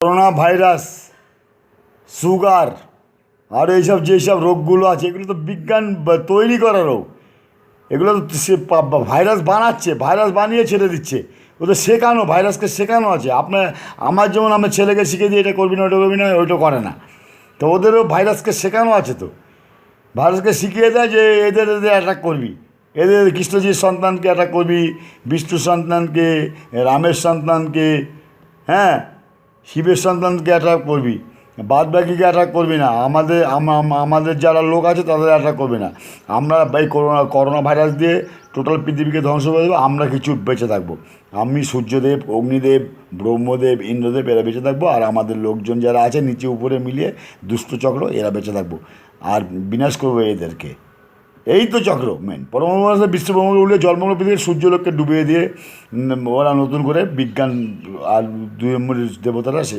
Corona virus, sugar আর এইসব যেসব রোগগুলো আছে এগুলো তো বিজ্ঞান তৈরি করা রোগ। এগুলো তো সে ভাইরাস বানাচ্ছে, ভাইরাস বানিয়ে ছেড়ে দিচ্ছে। ও তো শেখানো, ভাইরাসকে শেখানো আছে। আমার যেমন আমার ছেলেকে শিখে দিয়ে এটা করবি না, ওটা করবি না, ওইটা করে না। তো ওদেরও ভাইরাসকে শেখানো আছে। তো ভাইরাসকে শিখিয়ে দেয় যে এদের এদের অ্যাটাক করবি, এদের কৃষ্ণজির সন্তানকে অ্যাটাক করবি, বিষ্ণুর সন্তানকে, রামের সন্তানকে, হ্যাঁ, শিবের সন্তানকে অ্যাটাক করবি, বাদ বাকিকে অ্যাটাক করবি না। আমাদের যারা লোক আছে তাদের অ্যাটাক করবি না। আমরা এই করোনা ভাইরাস দিয়ে টোটাল পৃথিবীকে ধ্বংস করে দেবো, আমরা কিছু বেঁচে থাকবো। আমি, সূর্যদেব, অগ্নিদেব, ব্রহ্মদেব, ইন্দ্রদেব এরা বেঁচে থাকবো, আর আমাদের লোকজন যারা আছে নিচে উপরে মিলিয়ে দুষ্টচক্র এরা বেঁচে থাকবো, আর বিনাশ করবো এদেরকে। এই তো চক্র মেন। পরমাণু বিশ্বব্রহ্মাণ্ড উঠলে জলমগ্ন পৃথিবীর সূর্যলোককে ডুবিয়ে দিয়ে ওরা নতুন করে বিজ্ঞান আর দুই নম্বরের দেবতারা সে